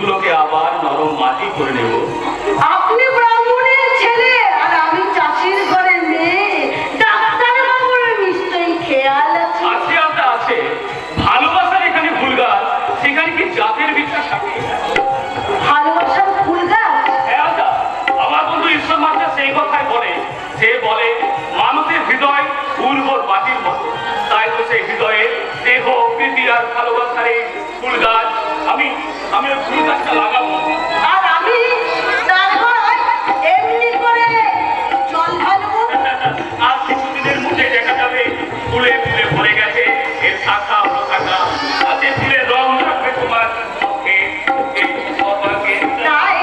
গুলোকে আবার নরম মাটি করে নেব। আপনি ব্রাহ্মণের ছেলে আর আমি চাষির ঘরের মেয়ে, ডাক্তার বাবুর নিশ্চয়ই খেয়াল আছে। আছে আলতা আছে, ভালোবাসার এখানে ফুল গাছ, সেখানে কি জাতের বিশ্বাস থাকে? ভালোবাসার ফুল গাছ? হ্যাঁ আলতা, আমার বন্ধু ঈশ্বর মাস্টার সেই কথাই বলে। সে বলে মানুষের হৃদয় উর্বর মাটির মতো, তাই তো সেই হৃদয়ে দেহ প্রীতি আর ভালোবাসার এই ফুল গাছ আমি ওই ফুল গাছটা লাগাবো। আর আমি তারপর এমনি করে জল ঢালবো। আর কিছুদিনের মধ্যে দেখা যাবে ফুলে ফুলে ভরে গেছে এর শাখা প্রশাখা, আর যে ফুলের রং থাকবে তোমার চোখে, এই সবাকে। তাই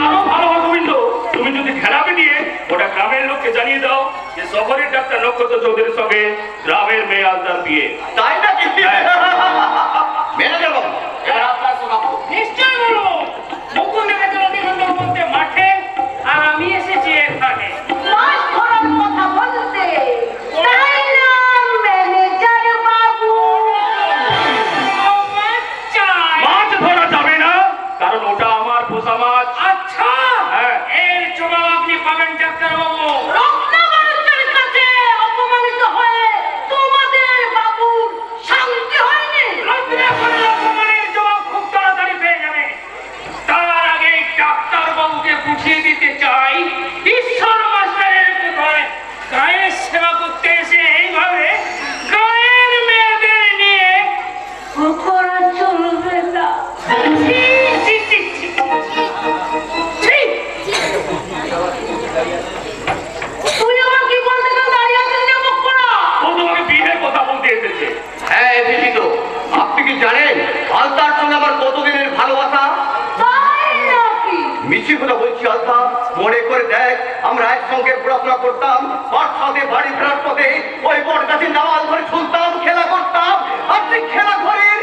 আরো ভালো হবে গোবিন্দ, তুমি যদি খেলাপি দিয়ে ওটা গ্রামের লোককে জানিয়ে দাও যে শহরের ডাক্তার নক্ষত্র চৌধুরীর সঙ্গে গ্রামের মেয়ে আলতার বিয়ে। তাই নাকি? মেনে যাবো, নিশ্চয় বলো। মুকুন্দ নদীখণ্ডের মধ্যে মাঠে, আর আমি এসেছি এখানে মাছ ধরার কথা বলতে। তাই না ম্যানেজার বাবু? মাছ ধরা যাবে না, কারণ ওটা আমার পোষা মাছ। আচ্ছা, এর জবাব আপনি পাবেন ডাক্তার বাবু। রত্নাবরণের কাছে অপমানিত হয়ে তোমাদের বাবুর শান্তি হয়নি। রত্নাকরের অপমানের জবাব খুব তাড়াতাড়ি পেয়ে যাবে। তার আগে ডাক্তার বাবুকে বুঝিয়ে দিতে চাই ঈশ্বর মাস্টারের কোথায় গায়ের সেবা করতে এসে এইভাবে গায়ের মেয়েদের নিয়ে করা চলবে না। ছি, ছি, ছি, ছি, ছি। তুই আমার কি বলতে গেলে দাঁড়িয়ে আছিস যে মুখ করা? ও তোমাকে বিয়ের কথা বলতে এসেছে। হ্যাঁ এসেছি তো। আপনি কি জানেন আলতার সঙ্গে আমার কতদিনের ভালোবাসা? তাই নাকি? মিছি কথা বলছি আলতা, মনে করে দেখ আমরা একসঙ্গে পড়াশোনা করতাম, পাঠশালাতে বাড়ি ফেরার পথে ওই বট গাছের নামাল ধরে শুনতাম, খেলা করতাম। আর সেই খেলা ঘরের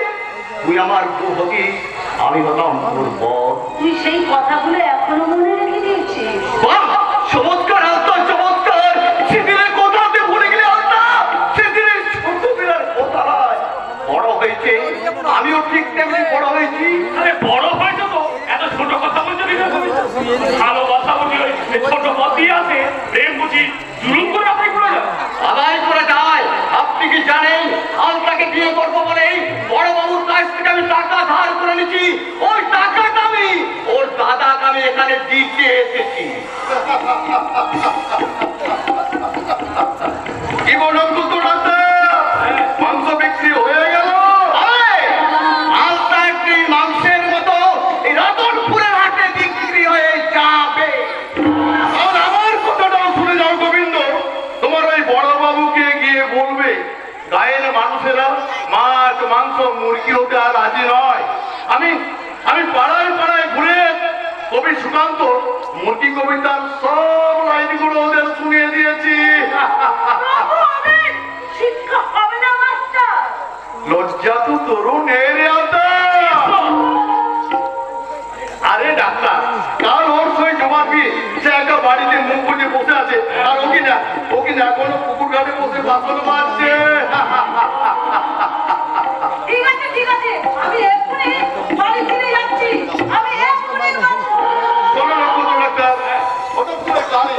তুই আমার বউ হতি, আমি হতাম তোর বর। তুই সেই কথাগুলো এখনো মনে রেখে দিয়েছিস? বাহ, চমৎকার আলতা, চমৎকার। সেদিনের কথাতে ভুলে গেলে আলতা, সেদিনের ছোটবেলার কথা বড় হয়েছে, আমিও ঠিক তেমনি বড় হয়েছি। আরে বড় হয়েছে তো, এত ছোট কথা বলছো না। ভালোবাসা বুঝি ওই ছোট পথই আছে, প্রেম বুঝি জুলুম করে আদায় করে যায়। আদায় করে যায়। আপনি কি জানেন আলতাকে বিয়ে করবো বলেই বড় বাবুর কাছ থেকে আমি টাকা ধার করে নিচ্ছি। ওই টাকাটা আমি ওর দাদাকে আমি এখানে দিতে এসেছি। কি বলুন তো মাংস বিক্রি হয়ে গেল? মাংস মুরগি হতে আর রাজি নয়। আমি আমি পাড়ায় পাড়ায় ঘুরে কবি সুকান্ত মুরগি কবিতার সব লাইনগুলো ওদের শুনিয়ে দিয়েছি। প্রভু, আমাদের শিক্ষা হবে না মাস্টার? লজ্জা তো তরুণের আদা। আরে ডাক্তার, কাল ওর সঙ্গে জমা দিয়ে সে একা বাড়িতে মুখ বুঝে বসে আছে, আর ওকে না এখনো পুকুর ঘাটে বসে বাসন মারছে। ঠিক আছে ঠিক আছে, আমি এক্ষুনি বাড়ি ফিরে যাচ্ছি। আমি এক্ষুনি শোনো নক্ষত্র ডাক্তার, হঠাৎ করে কানে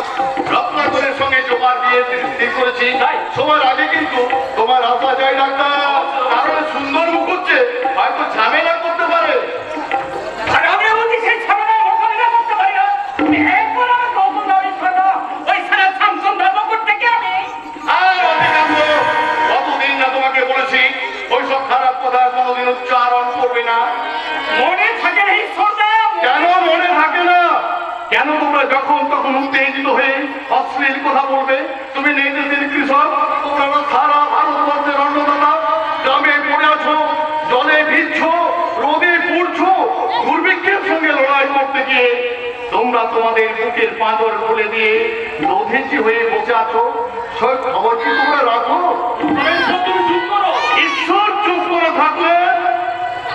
রত্নাকরের সঙ্গে জমার দিয়ে ঠিক করেছি, তাই সময়ের আগে কিন্তু তোমার আসা যায় ডাক্তার। কারণ সুন্দর মুখ হচ্ছে, হয়তো ঝামেলা করতে পারে। আর আমরা বলছি সেই ঝামেলার মোকাবিলা করতে পারি না। তুমি একবার আমার নতুন দাবি শোনো, ওই সারা সামসন ধর্মপুর থেকে আমি আর অধিকাংশ কতদিন না তোমাকে বলেছি ওইসব খারাপ কথা কোনোদিন উচ্চারণ করবে না। মনে থাকে না ঈশ্বরদা। কেন মনে থাকে না? কেন তোমরা যখন তখন উত্তেজিত হয়ে অশ্লীল কথা বলবে? তুমি নেই দেশের কৃষক, তোমরা সারা ভারতবর্ষের অন্নদাতা। গ্রামে পড়ে আছো, জলে ভিজছো, রোদে পুড়ছো, দুর্ভিক্ষের সঙ্গে লড়াই করতে গিয়ে তোমরা তোমাদের বুকের পাঁজর খুলে দিয়ে দধিচি হয়ে বসে আছো। সব খবর কি তোমরা রাখো? তুমি চুপ করো। ঈশ্বর চুপ করে থাকলে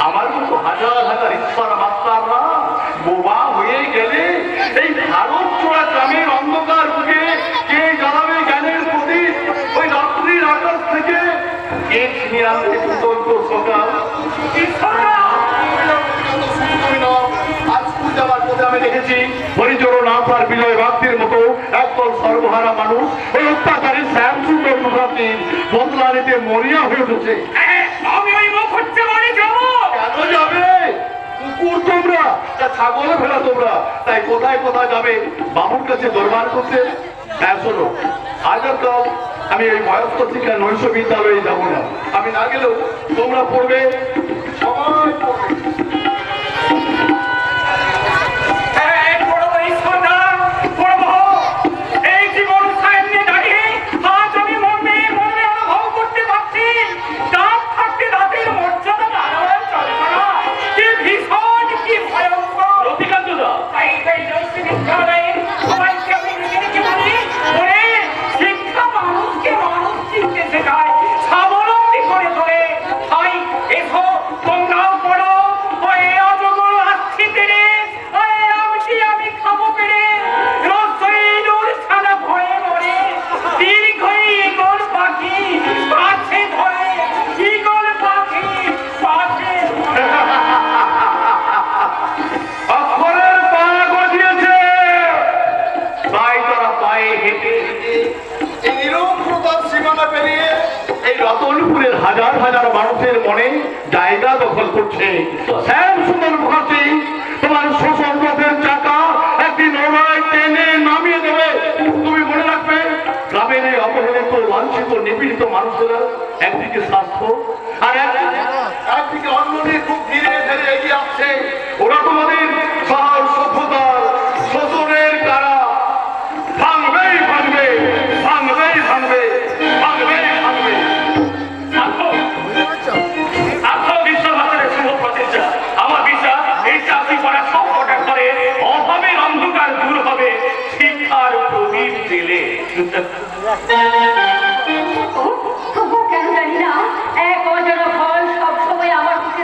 আমার মতো হাজার হাজার ঈশ্বর মাস্টাররা বোবা হয়ে গেলে এই ভারত চোরা গ্রামের অন্ধকার বুকে কে জ্বালাবে জ্ঞানের প্রতি? ওই রাত্রির আকাশ থেকে কে ছিনিয়ে আনবে সতর্ক সকাল? ঈশ্বরদা, তুমি নও, আজ স্কুল যাওয়ার পথে আমি দেখেছি হরিজোড় নাথার বিজয় ভক্তির মতো একদল সর্বহারা মানুষ ওই অত্যাচারী শ্যামসুন্দর মুখার্জির বদলা নিতে মরিয়া হয়ে উঠেছে। আমি ওই মুখ হচ্ছে বাড়ি যাবো। কেন যাবে? কুকুর তোমরা, তা ছাগলে ফেলা তোমরা, তাই কোথায় কোথায় যাবে বাবুর কাছে দরবার করতে? হ্যাঁ শোনো, আজ আর কাল আমি এই বয়স্ক শিক্ষা নৈশ বিদ্যালয়ে যাবো না। আমি না গেলেও তোমরা পড়বে, সবাই পড়বে। এই জীবন সামনে দাঁড়িয়ে আজ আমি মনে মনে অনুভব করতে পারছি দাঁত থাকতে দাঁতের মর্যাদা বাড়ানো চলে না। কি ভীষণ, কি ভয়ঙ্কর। রতিকান্ত দা, তাই বিদ্যালয়ে সবাইকে আমি নিজেকে বলি, ওরে শিক্ষা মানুষকে মানুষ চিনতে শেখায়, স্বাবলম্বী করে তোলে। তাই এসো তোমরাও পড়ো, ওই অজগর আসছি তেরে, ওই আমটি আমি খাবো পেরে, রসই দূর ছানা ভয়ে মরে, দীর্ঘই ইগল পাখি পাছে ধরে, ইগল পাখি পাছে ধরে। অক্ষরের পা গজিয়েছে, তাই তারা পায়ে হেঁটে হেঁটে এই নিরক্ষরতার সীমানা পেরিয়ে এই রতনপুরের হাজার হাজার মানুষের মনে জায়গা দখল করছে। শ্যামসুন্দর মুখার্জি তোমার শোষণ পথের চাকা একদিন ওরাই টেনে নামিয়ে দেবে। তুমি মনে রাখবে, গ্রামের এই অবহেলিত লাঞ্ছিত নিপীড়িত মানুষেরা একদিকে স্বাস্থ্য আর একদিকে অন্য নিয়ে খুব ধীরে ধীরে এগিয়ে আসছে। ওরা তোমাদের সহায় সভ্যতার শোষণের কারা ভাঙবেই ভাঙবে, ভাঙবেই ভাঙবে, ভাঙবেই ভাঙবে। বিশ্বভারতের শুভ প্রচেষ্টা। আমার বিশ্বাস এই চাকরি করা সব কটার পরে অভাবের অন্ধকার দূর হবে শিক্ষার প্রদীপ জেলে। তবু কেন জানি না এক অজানা ভয় সবসময় আমার বুকে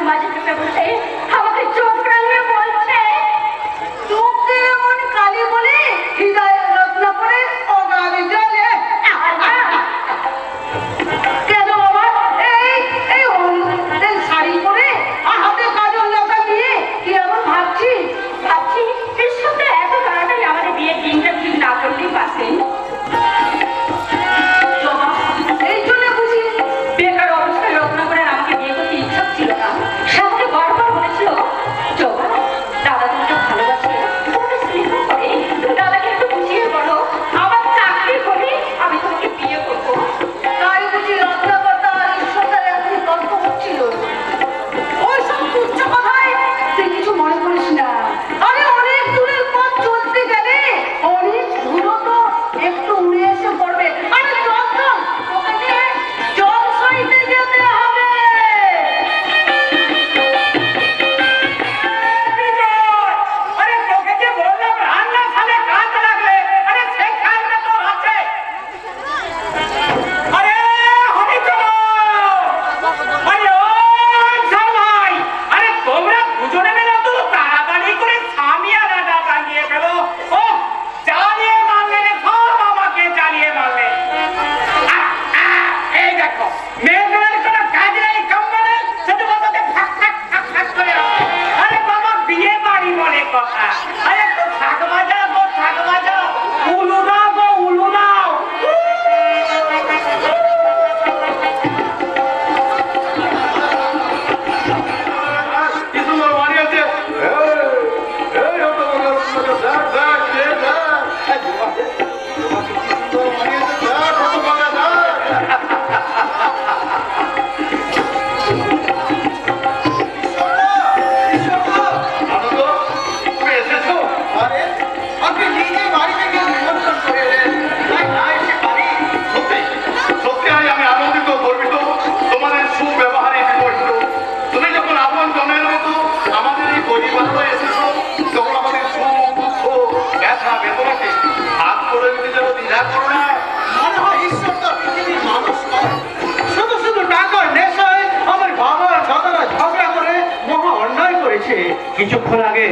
হচ্ছে কিছুক্ষণ আগে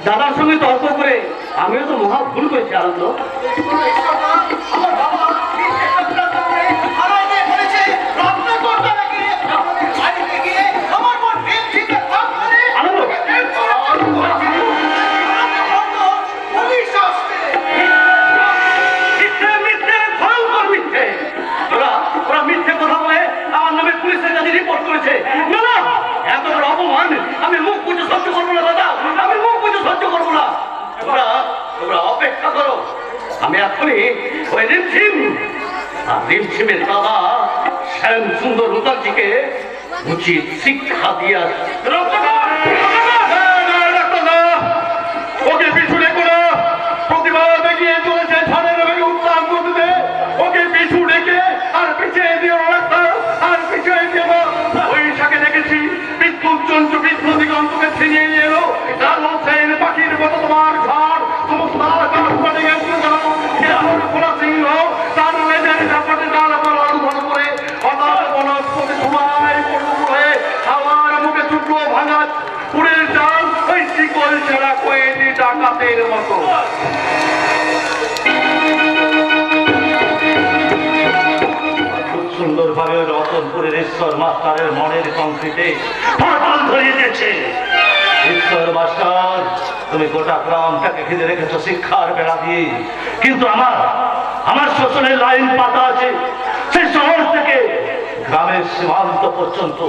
দাদার সঙ্গে তর্ক করে আমিও তো মহা ভুল করেছি আনন্দ। আমার বাবা আমাকে বলেছে রত্ন করতে নাকি আমাদের বাড়িতে গিয়ে আমার মন ঠিক ভাব করে আনন্দ ওরা মিথ্যে কথা বলে আমার নামে পুলিশের কাছে রিপোর্ট করেছে। না না, এত বড় অপমান আমি মুখ বুঝে সহ্য করবো না দাদা, আমি মুখ বুঝে সহ্য করবো না। তোমরা অপেক্ষা করো, আমি এখনই ওই রিমঝিমের দাদা শ্যাম সুন্দর মুখার্জিকে উচিত শিক্ষা দিয়া ওকে পিছু রেখো না। প্রতিবাদ এগিয়ে চলেছে ঝড়ের বেগে উত্তাপ গতিতে, ওকে পিছু রেখে আর পিছিয়ে দিও রাস্তা আর পিছিয়ে দিও না। বৈশাখে দেখেছি বিদ্যুৎ চঞ্চু বিদ্যুৎ দিগন্তকে ছিনিয়ে নিয়ে এলো, যার বলছেন পাখির মতো তোমার ঝড় সমস্ত আকাশ পাটে গেছে খোলা সিংহ তার লেজের ঝাপটে তার উপর অনুভব করে হঠাৎ বনস্পতি ধোঁয়ায় পড়ল হয়ে হাওয়ার মুখে ছুটলো ভাঙা পুরের জাল ওই শিকল ছেঁড়া কয়েদি ডাকাতের মতো। সুন্দরভাবে রতনপুরের ঈশ্বর মাস্টারের মনের কংক্রিটে ফাটল ধরিয়ে দিয়েছে। ঈশ্বর মাস্টার, তুমি গোটা গ্রামটাকে ঘিরে রেখেছো শিক্ষার বেড়া দিয়ে, কিন্তু আমার শোষণের লাইন পাতা আছে সেই শহর থেকে গ্রামের সীমান্ত পর্যন্ত।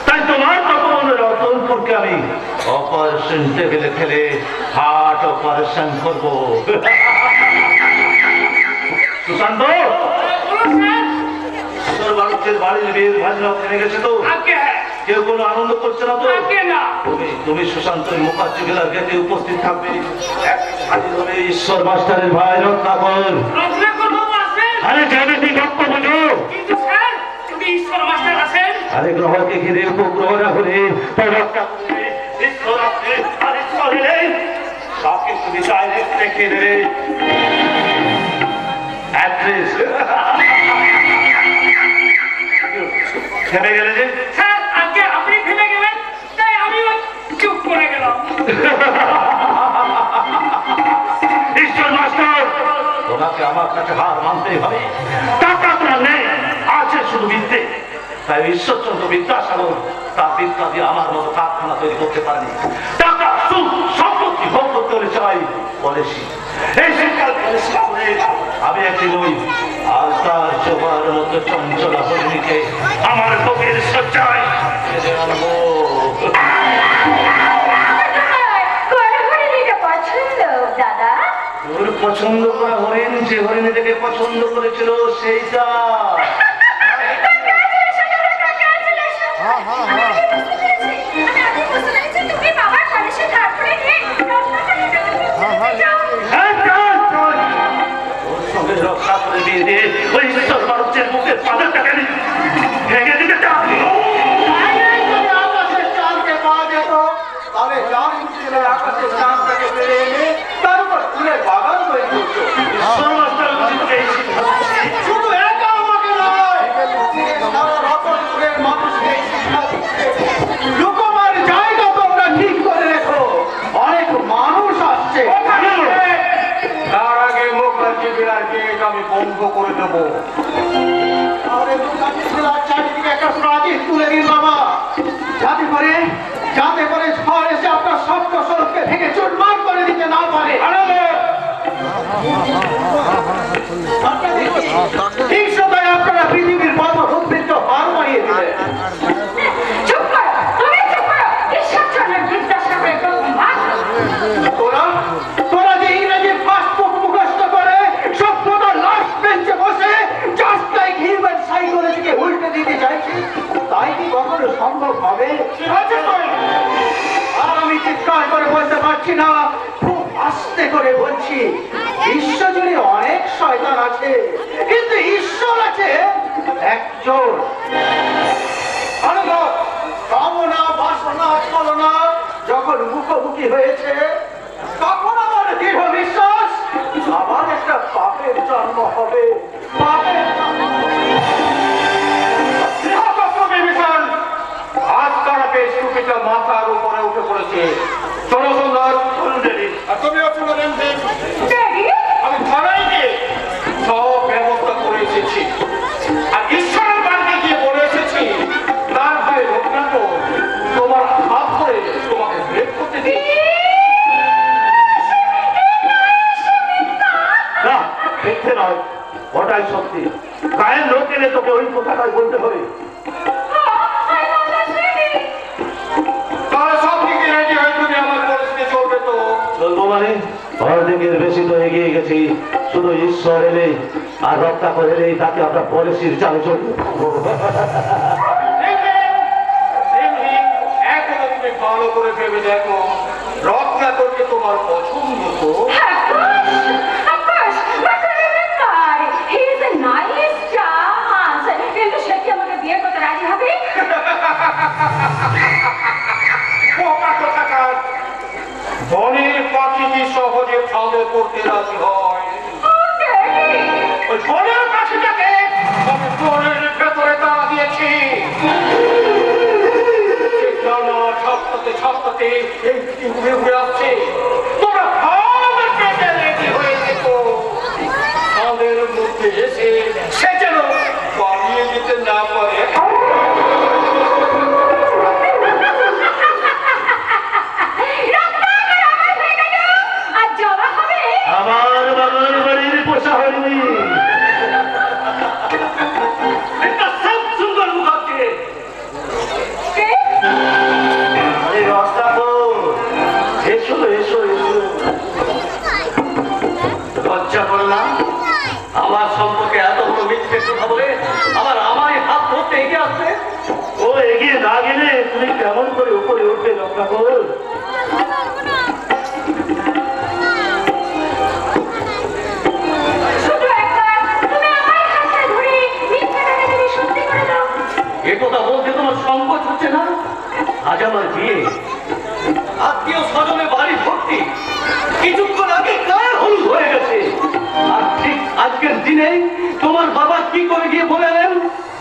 তাই তোমার তখন রতনপুরকে আমি অপারেশন টেবিলে ফেলে হার্ট অপারেশন করবো। সুশান্ত, মানুষের বাড়ির বিয়ের ভাজনা কিনে গেছে তো কেউ কোনো আনন্দ করছে না তো? তুমি সুশান্ত মুখার্জি জেলার গেটে উপস্থিত থাকবে। ঈশ্বর মাস্টারের ভাই রত্নাকর। আরে যাবে তুই রক্ত বোঝো। আরে গ্রহকে ঘিরে উপগ্রহরা ঘুরে রক্ষা করবে ঈশ্বর আছে। আর ঈশ্বর এলে তাকে তুমি ডাইরেক্ট রেখে দেবে অ্যাড্রেস। থেমে গেলে যে স্যার, আজকে আপনি থেমে গেলেন তাই আমিও চুপ করে গেলাম। ঈশ্বর মাস্টার, তোমাকে আমার কাছে হার মানতেই হবে। টাকা তো নেই, আছে শুধু বিদ্যে। তাই ঈশ্বরচন্দ্র বিদ্যাসাগর তার বিদ্যা দিয়ে আমার মতো কারখানা তৈরি করতে পারেনি। টাকা সুখ সম্পত্তি ভোগ করতে হলে চাই পলিসি। এই শিক্ষার পলিসি করে আমি একদিন ওই আলতার জোবার মতো চঞ্চলা হরিণীকে আমার বুকের সজ্জায় আনবো। তোর পছন্দ করা হরিণ যে হরিণী থেকে পছন্দ করেছিল সেইটা। রক্ষা করে দিয়ে দিয়ে ওই ঈশ্বর মানুষের মুখের পাদের টাকা ভেঙে দিতে চাই। আকাশের চাঁদকে পাওয়া যেত, তাহলে চাঁদ ছেলে আকাশের চাঁদটাকে পেরে এনে তার উপর ফুলের বাগান তৈরি করতো। ঈশ্বর মাস্টার শুধু একা আমাকে নয়, সারা রতনপুরের মানুষকে শিক্ষা দিচ্ছে। লোকমার জায়গা তোমরা ঠিক করে রেখো, অনেক মানুষ আসছে। তার আগে মুখার্জি জেলার গেট আমি বন্ধ করে দেবো। চারিদিকে একটা প্রাচীর তুলে দিন বাবা, যাতে করে ঝড় এসে আপনার সব ফসলকে ভেঙে চুরমার করে দিতে না পারে। হিংসতায় আপনারা পৃথিবীর পথ উদ্বৃত্ত হার বানিয়ে দিলেন। তোরা যে ইংরেজি ফার্স্ট বুক মুখস্থ করে সভ্যতার লাস্ট বেঞ্চে বসে জাস্ট লাইক হিউম্যান সাইকোলজিকে উল্টে দিতে চাইছিস, তাই কি কখনো সম্ভব হবে? আর আমি চিৎকার করে বলতে পারছি না, খুব আস্তে করে বলছি, বিশ্বজুড়ে অনেক শয়তান আছে, কিন্তু ঈশ্বর আছে একজন। কামনা বাসনা ছলনা যখন মুখোমুখি হয়েছে, তখন আমার দৃঢ় বিশ্বাস আবার একটা পাপের জন্ম হবে। পাপের আজ তারা বেশ টুপিটা মাথার উপরে উঠে পড়েছে। অর্ধেকের বেশি তো এগিয়ে গেছি, শুধু ঈশ্বর এলে আর রক্ষা করে এলেই তাকে আমরা পলিসির চালু চলবো। এখনো তুমি ভালো করে ভেবে দেখো, রত্নাকরকে তোমার পছন্দ তো? Of course, but remember, he is a nice chance. কিন্তু সে কি আমাকে বিয়ে করতে রাজি হবে? পোকা কোথাকার! বনের পাখি কি সহজে ফাঁদে পড়তে রাজি হয়? ওই বনের পাখিটাকে আমি বনের ভেতরে তাড়া দিয়েছি। সে ডানা ঝাপটাতে ঝাপটাতে এই দিকে উড়ে উড়ে আসছে। তোমরা ফাঁদের পেটে রেডি হয়ে দেখো। ফাঁদের মধ্যে এসে সে যেন পালিয়ে যেতে না পারে। আর জবা হবে? আমার বাবার বাড়ির পোষা হয়নি। একটা সব সুন্দর মুখাচ্ছে। আরে রত্নাকর, এসো এসো এসো। লজ্জা করো না? আমার সম্পর্কে এত বড় মিথ্যে কথা বলে আমারই হাত ধরতে এগিয়ে আসছে। ও এগিয়ে না গেলে তুমি কেমন করে উপরে উঠবে রত্নাকর? শুধু একবার তুমি আমার হাতটা ধরে মিথ্যাটাকে তুমি সত্যি করে দাও। এ কথা বলতে তোমার সংকোচ হচ্ছে না? আজ আমার বিয়ে, আত্মীয় স্বজনে বাড়ি ভর্তি, কিছুক্ষণ আগে গায়ে হলুদ হয়ে গেছে। আর ঠিক আজকের দিনে তোমার বাবা কি করে গিয়ে বলেন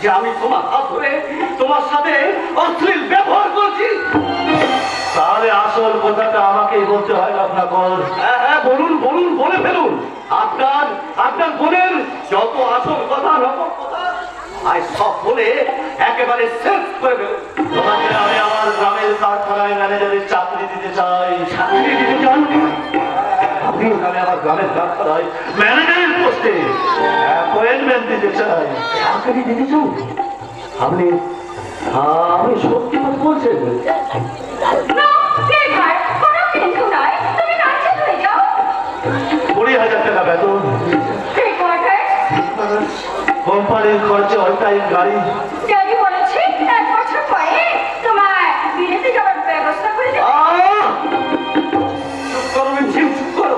যে আমি তোমার হাত ধরে তোমার সাথে অশ্লীল ব্যবহার করছি? তাহলে আসল কথাটা আমাকেই বলতে হয় রত্নাকর। হ্যাঁ হ্যাঁ, বলুন বলুন, বলে ফেলুন। আপনার বোনের যত আসল কথা নকল কথা আজ সব বলে একেবারে শেষ করে ফেলুন। তোমাকে আমি আমার গ্রামের কারখানায় ম্যানেজারের চাকরি দিতে চাই। চাকরি দিতে চান? আপনি আমি আমার গ্রামের কারখানায় ম্যানেজারের পোস্টে অ্যাপয়েন্টমেন্ট দিতে চাই। চাকরি দিতে চান? আপনি আপনি সত্যি কথা বলছেন? না, নির্ভয়, কোনো কিন্তু নয়। তুমি কাছে হয়ে যাও। 20,000 টাকা বেতন, Three quarters, কোম্পানির খরচে অল টাইম গাড়ি। ড্যাডি বলেছে 1 বছর পরে তোমার বিদেশে যাওয়ার ব্যবস্থা করে দেবে। চুপ করো মিছিল, চুপ করো।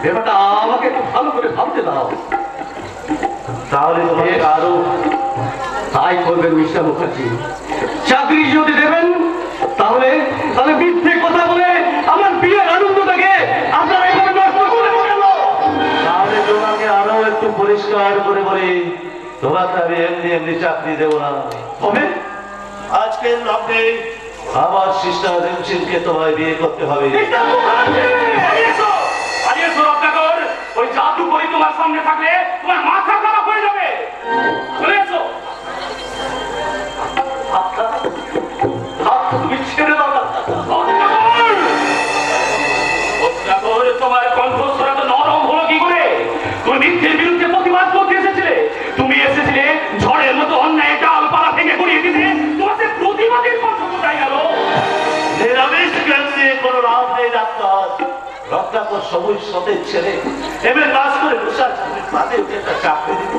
ব্যাপারটা আমাকে একটু ভালো করে ভাবতে দাও। তাহলে তোমাকে আরো তাই করবেন মিস্টার মুখার্জি। চাকরি যদি দেবেন তাহলে মিথ্যে কথা বলে আমার বিয়ের আনন্দটাকে আপনারা এভাবে নষ্ট করে গেল। তাহলে তোমাকে আরো একটু পরিষ্কার করে বলি, তোমাকে আমি এমনি এমনি চাকরি দেবো না। তবে আজকের লগ্নে আমার সিস্টার রেমসিনকে তোমায় বিয়ে করতে হবে। মিস্টার মুখার্জি, আরে রত্নাকর, ওই জাদু করি তোমার সামনে থাকলে তোমার মাথা খারাপ হয়ে যাবে। চলে এসো। হাত তুমি ছেড়ে দাও না। রত্নাকর, তোমার কণ্ঠস্বর এত নরম হলো কি করে? তুমি মিথ্যের বিরুদ্ধে প্রতিবাদ করতে এসেছিলে। তুমি এসেছিলে ঝড়ের মতো অন্যায় ডালপালা ভেঙে গড়িয়ে দিতে। তোমার সে প্রতিবাদের কণ্ঠ কোথায় গেল? নিরামিষ জ্ঞান দিয়ে কোনো লাভ নেই ডাক্তার। রত্নাকর সবুজ সতেজ ছেলে, এমএ পাস করে বসে পাতে উঠে একটা চাকরি দিতে।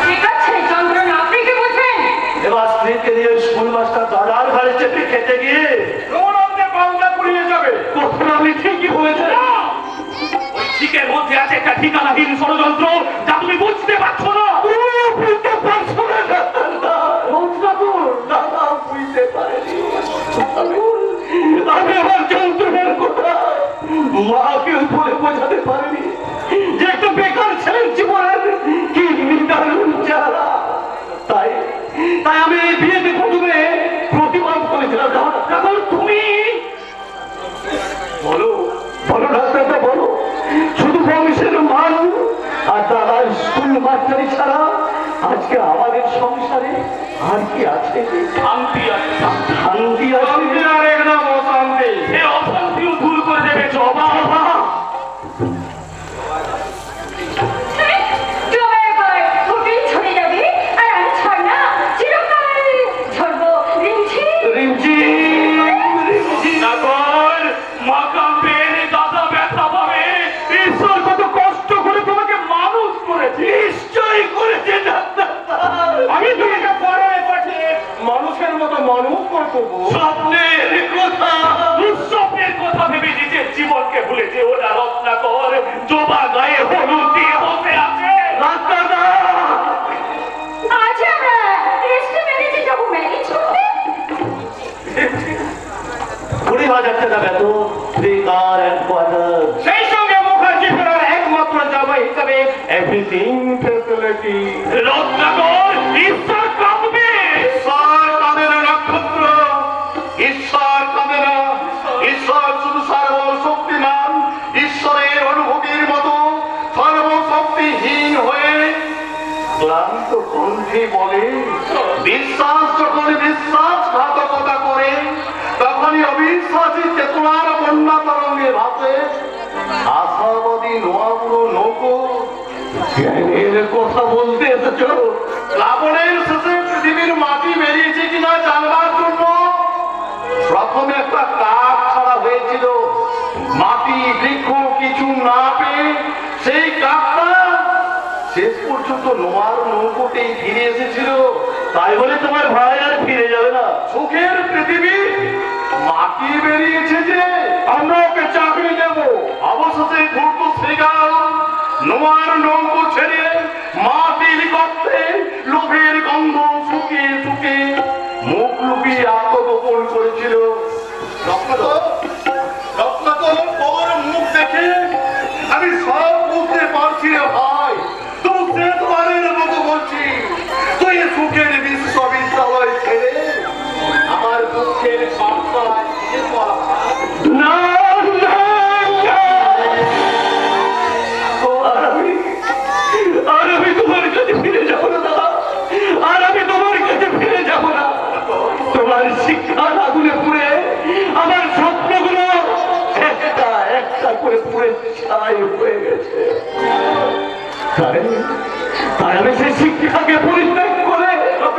ঠিক আছে, যন্ত্রণা আপনি কি বুঝবেন? এবার স্ত্রীকে নিয়ে স্কুল মাস্টার দাদার ঘরে চেপে খেতে গিয়ে রোনালদে বাংলা পুড়িয়ে যাবে। কখন আপনি ঠিকই বলেছেন। না! ওই ঠিকের মধ্যে আছে একটা ঠিকানাহীন ষড়যন্ত্র, যা তুমি বুঝতে পারছো না। বুঝতে পারছো না ডাক্তার? দাদা বুঝতে পারেনি। আমি আমার যন্ত্রণার কথা মাকে বলে বোঝাতে পারিনি যে একটা বেকার ছেলের জীবনের কি নিদারুণ চেহারা। তাই আমি এই বিয়েতে প্রথমে প্রতিবাদ করেছিলাম। এখন তুমি বলো ডাক্তারটা বলো, শুধু বংশের মান আর দাদার স্কুল মাস্টারি ছাড়া আজকে আমাদের সংসারে আর কি আছে? শান্তি আছে, শান্তি। শান্তি আছে আর একদম অশান্তি। সে অশান্তিও দূর করে দেবে জবা। জবা এবার ফুটে ছড়ে যাবে, আর আমি ছাড় না, চিরকাল ঝরবো রিমঝিম। রিমঝিম রিমঝিম। রত্নাকর, তোমার মতো মানুষ কর্তব্য স্বপ্নের কথা দুঃস্বপ্নের কথা ভেবে নিজের জীবনকে ভুলে যে ওরা রত্নাকর জবা গায়ে হলুদ দিয়ে বসে আছে। রাস্তাটা আজ আমরা রেস্টে ম্যানেজে যাবো ম্যানেজ করতে। 20,000 টাকা বেতন, free car and quarter। সেই সঙ্গে মুখার্জি ফেরার একমাত্র জামাই হিসাবে এভরিথিং ফেসিলিটি। রত্নাকর ঈশ্বর কাঁদবে। ঈশ্বর কাঁদে না নক্ষত্র, ঈশ্বর কাঁদে না। ঈশ্বর শুধু সর্বশক্তিমান, ঈশ্বরের অনুভূতির মতো সর্বশক্তিহীন হয়ে ক্লান্ত কণ্ঠে বলে, বিশ্বাস যখন বিশ্বাসঘাতকতা করে তখনই অবিশ্বাসী চেতনার বন্যা তরঙ্গে ভাসে আশাবাদী নোয়াগুলো নৌকো। জ্ঞানের কথা বলতে এসেছো? প্লাবনের শেষে পৃথিবীর মাটি বেরিয়েছে কিনা জানবার জন্য প্রথমে একটা কাক ছাড়া হয়েছিল। মাটি বৃক্ষ কিছু না পেয়ে সেই কাকটা শেষ পর্যন্ত নোয়ার নৌকোতেই ফিরে এসেছিল। তাই বলে তোমার ভাই আর ফিরে যাবে না? সুখের পৃথিবী মাটি বেরিয়েছে যে আমরা ওকে চাকরি দেব। অবশেষে ধূর্ত শ্রীকাল নোয়ার নৌকো ছেড়ে মাটির গর্তে লোভের গন্ধ শুকিয়ে শুকিয়ে মুখ লুকিয়ে আত্মগোপন করেছিল। রত্নাকর তোর মুখ দেখে আমি সব বুঝতে পারছি রে ভাই। তুই শেষবারের মতো বলছি, তুই সুখের বিশ্ববিদ্যালয় ছেড়ে আমার দুঃখের পাঠশালায় ফিরে পড়া। না না না, আর আমি তোমার কাছে ফিরে যাবো না দাদা, আর আমি তোমার কাছে ফিরে যাবো না। তোমার শিক্ষার আগুনে পুড়ে আমার স্বপ্নগুলো একটা একটা করে পুড়ে ছাই হয়ে গেছে। তাই আমি সেই শিক্ষাকে পরিত্যাগ করে আর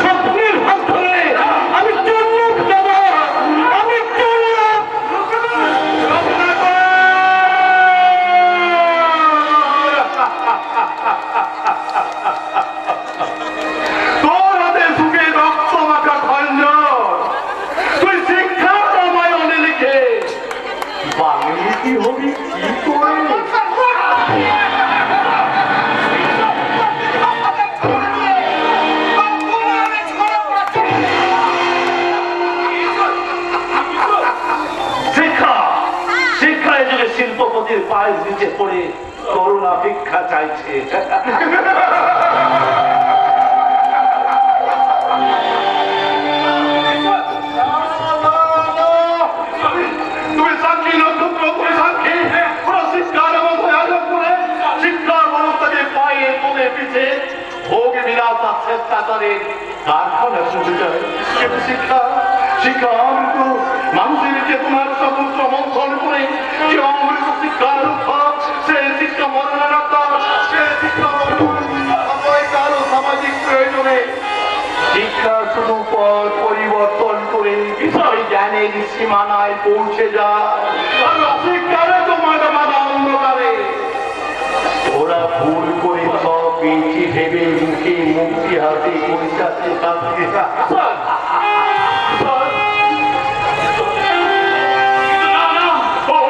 স্বপ্নের হাত ধরে আমি চললাম দাদা, আমি চললাম। তোর হাতে সুখে রক্ত মাখা খঞ্জর, তুই শিক্ষার রামায়ণে লিখে বাঙালি কি হবি কি করে? শিক্ষা শিক্ষা এই যুগে শিল্পপতির পায়ের নিচে পড়ে করুণা ভিক্ষা চাইছে। তুমি সাক্ষী নক্ষত্র, তুমি সাক্ষী। পুরো শিক্ষার মধ্যে আয়োজন করে শিক্ষার ব্যবস্থাকে পায়ে তোলে পিছে ভোগ বিলাস আর স্বেচ্ছাচারের কারখানা শুরু যায়। কিন্তু শিক্ষা শিক্ষা অমৃত মানুষের চেতনার সমুদ্র মন্থন করে যে অমৃত শিক্ষার উৎসব, সে শিক্ষা মরণাত্মা, সে শিক্ষা সময়কাল ও সামাজিক প্রয়োজনে শিক্ষা শুধু পথ পরিবর্তন করে বিষয় জ্ঞানের সীমানায় পৌঁছে যায়। আর অশিক্ষারে তো মাঝে মাঝে অন্ধকারে ওরা ভুল করে সব পেয়েছি ভেবে মুখে মুক্তি হাতে পরিচাতে থাকতে।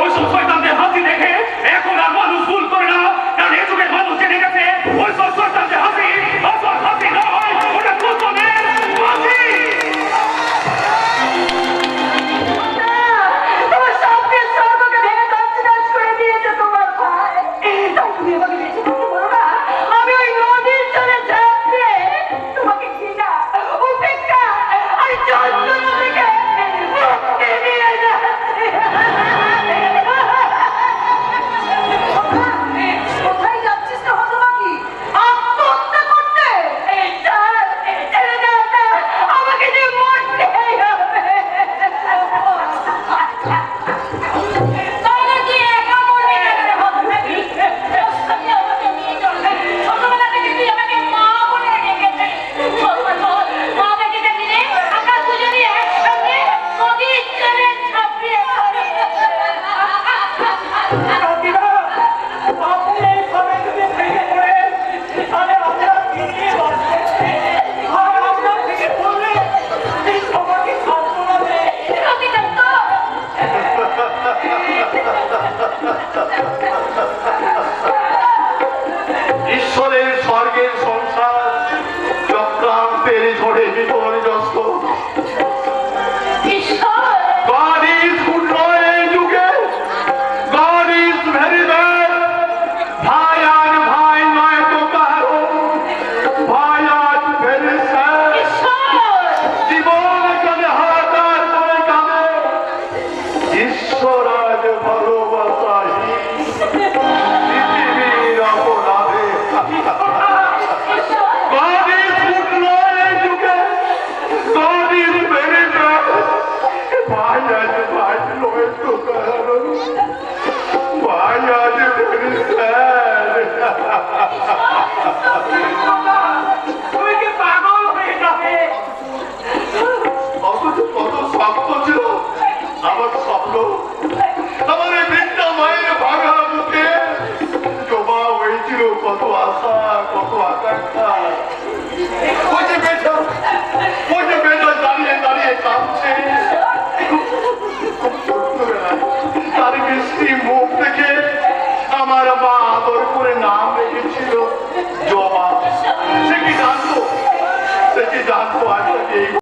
ওইসব শয়তানদের হাসি দেখে এখন আর মানুষ ভুল করে না, কারণ এই যুগের মানুষ জেনে গেছে ওইসব শয়তানদের হাসি আসল হাসি নয়, ওটা কুসনের হাসি। তোমার স্বপ্নের স্বর্গকে ভেঙে তছনছ করে দিয়েছে তোমার ভাই। তাই তুমি আমাকে বেঁচে থাকতে বলো না, আমি ওই নদীর জলে ঝাঁপ দিয়ে তোমাকে ঘৃণা ও কত আশা, কত আকাঙ্ক্ষা। ওই যে বেটা দাঁড়িয়ে দাঁড়িয়ে কাঁদছে। খুব ছোট্টবেলায় তার মিষ্টি মুখ দেখে আমার মা আদর করে নাম রেখেছিল জবা। সে কি জানতো আজ তাকে